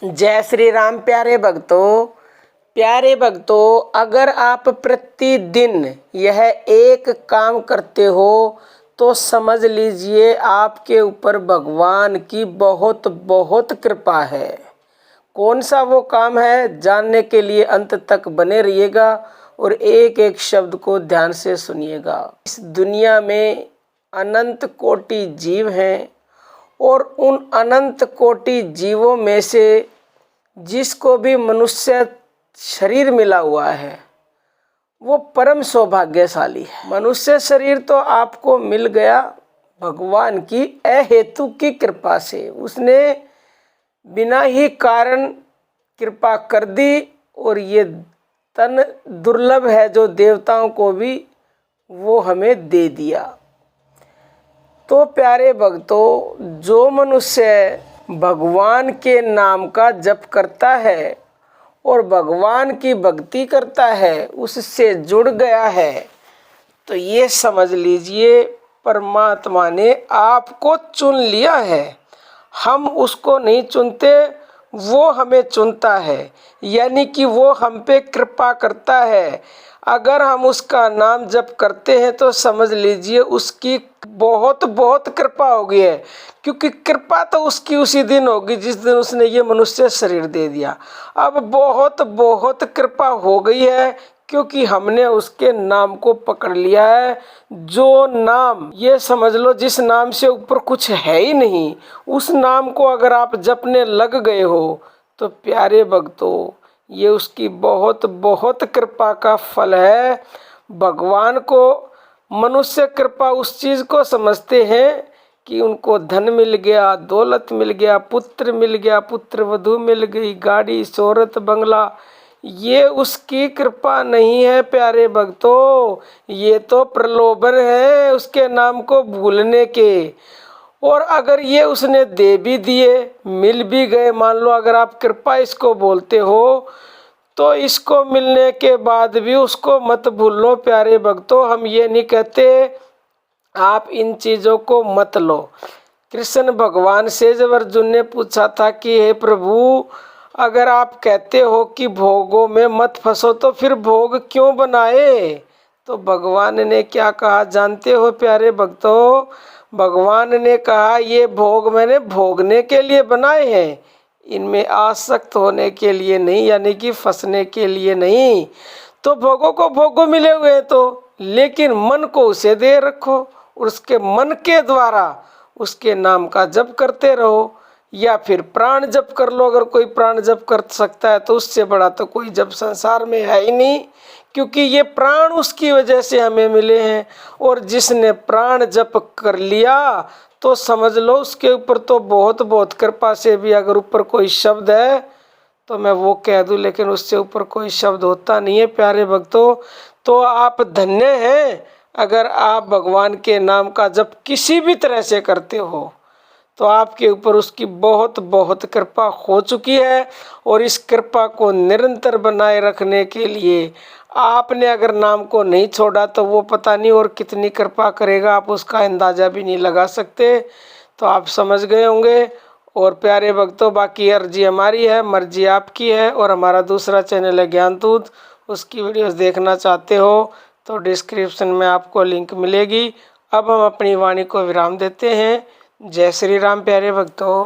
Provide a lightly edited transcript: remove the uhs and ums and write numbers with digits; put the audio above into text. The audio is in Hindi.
जय श्री राम प्यारे भक्तों, अगर आप प्रतिदिन यह एक काम करते हो तो समझ लीजिए आपके ऊपर भगवान की बहुत बहुत कृपा है। कौन सा वो काम है, जानने के लिए अंत तक बने रहिएगा और एक एक शब्द को ध्यान से सुनिएगा। इस दुनिया में अनंत कोटि जीव हैं और उन अनंत कोटि जीवों में से जिसको भी मनुष्य शरीर मिला हुआ है वो परम सौभाग्यशाली है। मनुष्य शरीर तो आपको मिल गया भगवान की अहेतु की कृपा से। उसने बिना ही कारण कृपा कर दी और ये तन दुर्लभ है जो देवताओं को भी वो हमें दे दिया। तो प्यारे भक्तों, जो मनुष्य भगवान के नाम का जप करता है और भगवान की भक्ति करता है, उससे जुड़ गया है, तो ये समझ लीजिए परमात्मा ने आपको चुन लिया है। हम उसको नहीं चुनते, वो हमें चुनता है, यानी कि वो हम पे कृपा करता है। अगर हम उसका नाम जप करते हैं तो समझ लीजिए उसकी बहुत बहुत कृपा होगी है, क्योंकि कृपा तो उसकी उसी दिन होगी जिस दिन उसने ये मनुष्य शरीर दे दिया। अब बहुत बहुत कृपा हो गई है क्योंकि हमने उसके नाम को पकड़ लिया है। जो नाम, ये समझ लो जिस नाम से ऊपर कुछ है ही नहीं, उस नाम को अगर आप जपने लग गए हो तो प्यारे भक्तों, ये उसकी बहुत बहुत कृपा का फल है। भगवान को मनुष्य कृपा उस चीज़ को समझते हैं कि उनको धन मिल गया, दौलत मिल गया, पुत्र मिल गया, पुत्र वधू मिल गई, गाड़ी शोहरत बंगला। ये उसकी कृपा नहीं है प्यारे भक्तों, ये तो प्रलोभन है उसके नाम को भूलने के। और अगर ये उसने दे भी दिए, मिल भी गए, मान लो अगर आप कृपा इसको बोलते हो, तो इसको मिलने के बाद भी उसको मत भूलो प्यारे भक्तों। हम ये नहीं कहते आप इन चीज़ों को मत लो। कृष्ण भगवान से जब अर्जुन ने पूछा था कि हे प्रभु, अगर आप कहते हो कि भोगों में मत फंसो तो फिर भोग क्यों बनाए? तो भगवान ने क्या कहा जानते हो प्यारे भक्तों? भगवान ने कहा ये भोग मैंने भोगने के लिए बनाए हैं, इनमें आसक्त होने के लिए नहीं, यानी कि फंसने के लिए नहीं। तो भोगों को भोगों मिले हुए हैं तो, लेकिन मन को उसे दे रखो और उसके मन के द्वारा उसके नाम का जप करते रहो, या फिर प्राण जप कर लो। अगर कोई प्राण जप कर सकता है तो उससे बड़ा तो कोई जप संसार में है ही नहीं, क्योंकि ये प्राण उसकी वजह से हमें मिले हैं। और जिसने प्राण जप कर लिया तो समझ लो उसके ऊपर तो बहुत बहुत कृपा से भी अगर ऊपर कोई शब्द है तो मैं वो कह दूं, लेकिन उससे ऊपर कोई शब्द होता नहीं है प्यारे भक्तों। तो आप धन्य हैं अगर आप भगवान के नाम का जप किसी भी तरह से करते हो, तो आपके ऊपर उसकी बहुत बहुत कृपा हो चुकी है। और इस कृपा को निरंतर बनाए रखने के लिए आपने अगर नाम को नहीं छोड़ा तो वो पता नहीं और कितनी कृपा करेगा, आप उसका अंदाज़ा भी नहीं लगा सकते। तो आप समझ गए होंगे। और प्यारे भक्तों, बाकी अर्जी हमारी है, मर्जी आपकी है। और हमारा दूसरा चैनल है ज्ञानतूत, उसकी वीडियोस देखना चाहते हो तो डिस्क्रिप्शन में आपको लिंक मिलेगी। अब हम अपनी वाणी को विराम देते हैं। जय श्री राम प्यारे भक्तों।